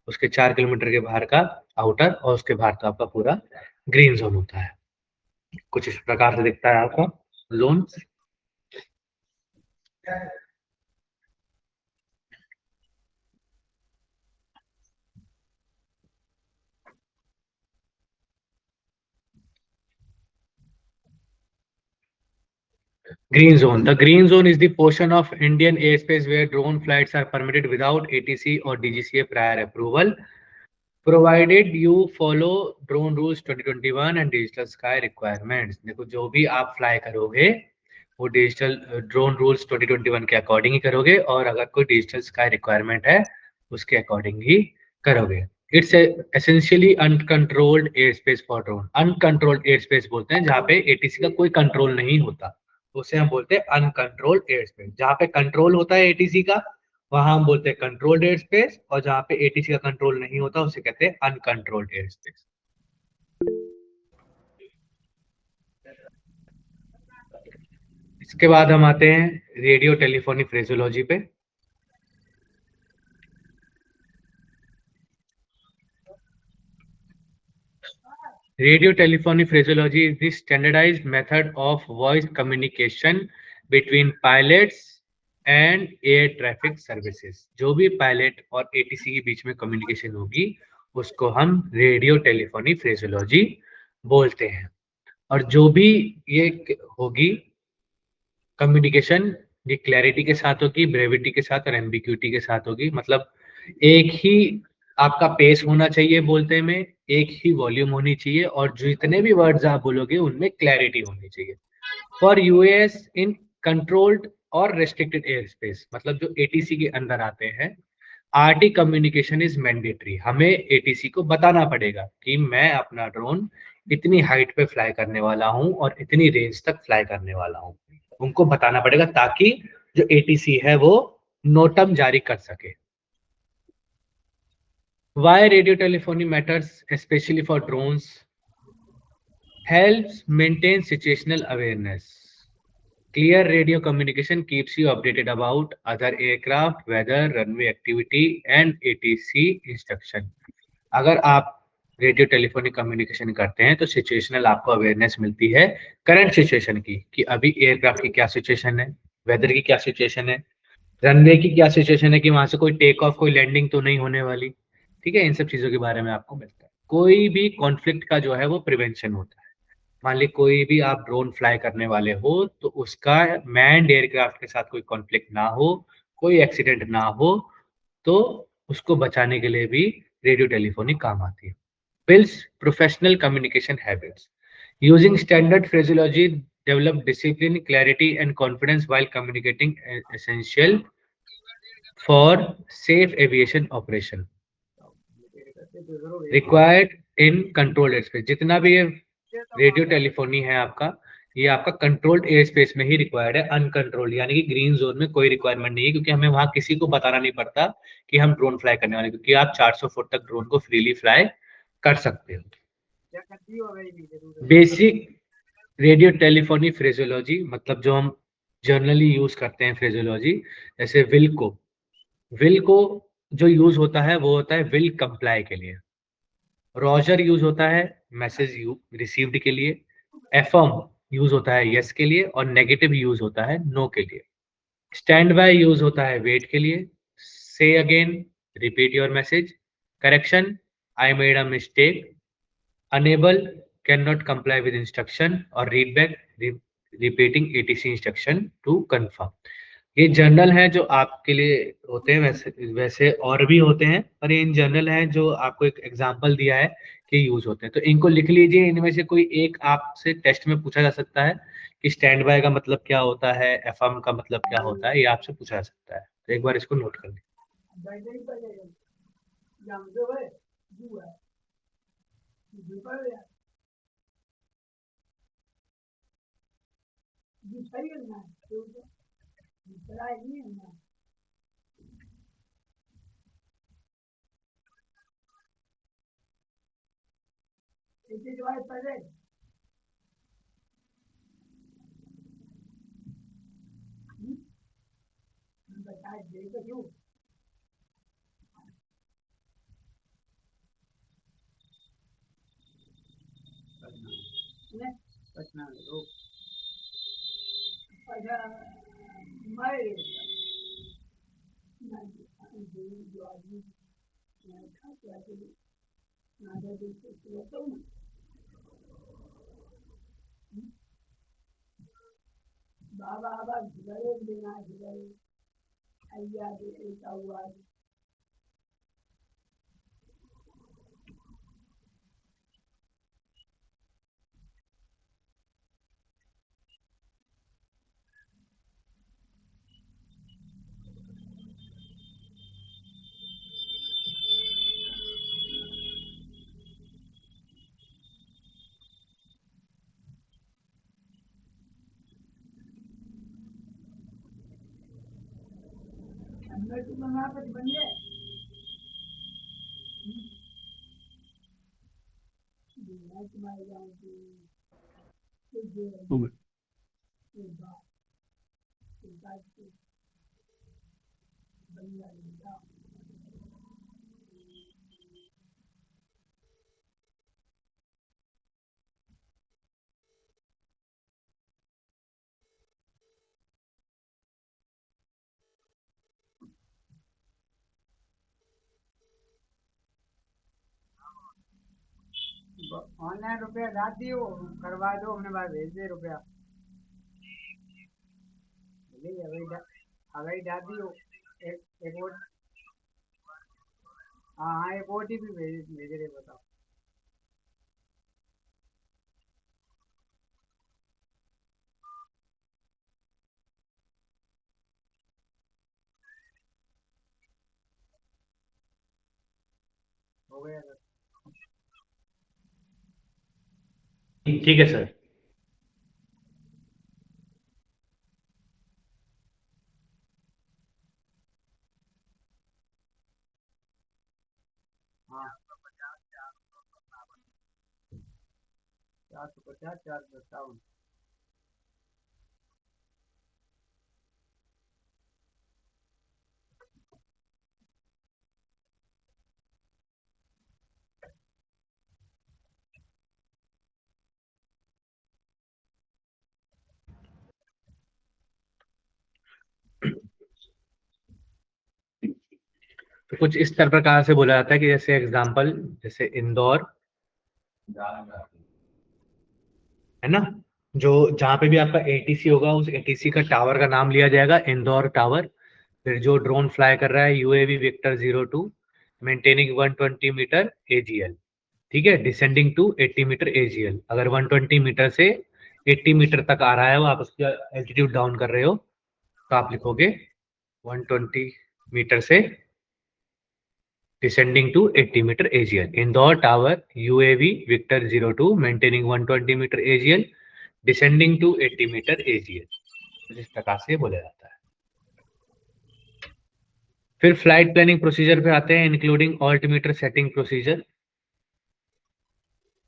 उसके 4 किलोमीटर के बाहर का आउटर और उसके बाहर का आपका पूरा ग्रीन ज़ोन होता है। कुछ इस प्रकार से दिखता है आपका zone. Green zone. The green zone is the portion of Indian airspace where drone flights are permitted without ATC or DGCA prior approval, provided you follow drone rules 2021 and digital sky requirements. देखो जो भी आप fly करोगे वो digital drone rules 2021 के according ही करोगे और अगर कोई डिजिटल स्काई रिक्वायरमेंट है उसके अकॉर्डिंग ही करोगे। It's essentially uncontrolled air space for drone. Uncontrolled air space बोलते हैं जहाँ पे एटीसी का कोई कंट्रोल नहीं होता, तो उसे हम बोलते हैं अनकंट्रोल्ड एयर स्पेस। जहाँ पे कंट्रोल होता है एटीसी का वहां हम बोलते हैं कंट्रोल्ड एयर स्पेस, और जहाँ पे एटीसी का कंट्रोल नहीं होता उसे कहते हैं अनकंट्रोल्ड एयर स्पेस। इसके बाद हम आते हैं रेडियो टेलीफोनी फ्रेजोलॉजी पे। Radio telephony phraseology is the standardized method of voice communication between pilots and air traffic services। जो भी पायलट और एटीसी के बीच में कम्युनिकेशन होगी उसको हम रेडियो टेलीफोनी फ्रेजोलॉजी बोलते हैं। और जो भी ये होगी कम्युनिकेशन, ये क्लैरिटी के साथ होगी, ब्रेविटी के साथ और एम्बिग्यूटी के साथ होगी। मतलब एक ही आपका पेस होना चाहिए बोलते में, एक ही वॉल्यूम होनी चाहिए और जितने भी वर्ड्स आप बोलोगे उनमें क्लैरिटी होनी चाहिए। फॉर यूएस इन कंट्रोल्ड और रेस्ट्रिक्टेड एयर स्पेस, मतलब जो एटीसी के अंदर आते हैं, आरटी कम्युनिकेशन इज मैंडेटरी। हमें एटीसी को बताना पड़ेगा कि मैं अपना ड्रोन इतनी हाइट पे फ्लाई करने वाला हूं और इतनी रेंज तक फ्लाई करने वाला हूं। उनको बताना पड़ेगा ताकि जो एटीसी है वो नोटम जारी कर सके। Why radio telephony matters, especially for drones? Helps maintain situational awareness. Clear radio communication keeps you updated about other aircraft, weather, runway activity, and ATC instruction. अगर आप रेडियो टेलीफोनिक कम्युनिकेशन करते हैं तो सिचुएशनल आपको awareness मिलती है current situation की, कि अभी एयरक्राफ्ट की क्या सिचुएशन है, वेदर की क्या सिचुएशन है, रनवे की क्या सिचुएशन है, कि वहां से कोई टेक ऑफ कोई लैंडिंग तो नहीं होने वाली। ठीक है, इन सब चीजों के बारे में आपको मिलता है। कोई भी कॉन्फ्लिक्ट का जो है वो प्रिवेंशन होता है। मान ली कोई भी आप ड्रोन फ्लाई करने वाले हो तो उसका मैन्ड एयरक्राफ्ट के साथ कोई कॉन्फ्लिक्ट ना हो, कोई एक्सीडेंट ना हो, तो उसको बचाने के लिए भी रेडियो टेलीफोनी काम आती है। Builds professional communication habits. Using standard phraseology develop discipline, clarity, and confidence while communicating essential for safe aviation operation. Required in controlled airspace. जितना भी ये रेडियो टेलीफोनी है आपका, ये आपका कंट्रोल्ड एयर स्पेस में ही रिक्वायर्ड है। अनकंट्रोल्ड यानी कि ग्रीन जोन में कोई रिक्वायरमेंट नहीं है, क्योंकि हमें वहां किसी को बताना नहीं पड़ता कि हम ड्रोन फ्लाई करने वाले, क्योंकि आप 400 फुट तक ड्रोन को फ्रीली फ्लाई कर सकते हो। बेसिक रेडियो टेलीफोनी फ्रेजोलॉजी, मतलब जो हम जनरली यूज करते हैं फ्रेजोलॉजी, जैसे विल को जो यूज होता है वो होता है विल कंप्लाई के लिए। रॉजर यूज होता है मैसेज रिसीव्ड के लिए। एफर्म यूज होता है यस के लिए, और नेगेटिव यूज होता है नो के लिए। स्टैंड बाय यूज होता है वेट के लिए। से again, repeat your message. Correction, I made a mistake. Unable, cannot comply with instruction, और read back, repeating ATC instruction to confirm। ये जनरल है जो आपके लिए होते हैं, वैसे वैसे और भी होते हैं, पर ये इन जनरल है जो आपको एक एग्जांपल दिया है कि यूज होते हैं। तो इनको लिख लीजिए, इनमें से कोई एक आपसे टेस्ट में पूछा जा सकता है कि स्टैंड बाय का मतलब क्या होता है, एफएम का मतलब क्या होता है, ये आपसे पूछा जा सकता है। तो एक बार इसको नोट कर लीजिए। ऑनलाइन रुपया डाल दियो, करवा दो, हमने बार भेज दे रुपया। अभी डाल दियो। एक और, हाँ हाँ, एक OTP भेज रहे, बताओ। हो गया सर। ठीक है सर। हाँ, 450, 457। तो कुछ इस तरह प्रकार से बोला जाता है कि जैसे एग्जाम्पल, जैसे इंदौर है ना, जो जहाँ पे भी आपका एटीसी होगा उस एटीसी का टावर का नाम लिया जाएगा इंदौर टावर। फिर जो ड्रोन फ्लाई कर रहा है UAV Victor 02 maintaining 120 metre AGL, ठीक है, डिसेंडिंग टू 80 मीटर एजीएल। अगर 120 मीटर से 80 मीटर तक आ रहा है वो, आप उसका एल्टीट्यूड डाउन कर रहे हो, तो आप लिखोगे 120 मीटर से descending to 80 meter AGL. Indore Tower UAV Victor 02 maintaining 120 meter AGL descending to 80 meter AGL। इस प्रकार से बोला जाता है। फिर फ्लाइट प्लानिंग प्रोसीजर पे आते हैं, इंक्लूडिंग ऑल्टीमीटर सेटिंग प्रोसीजर।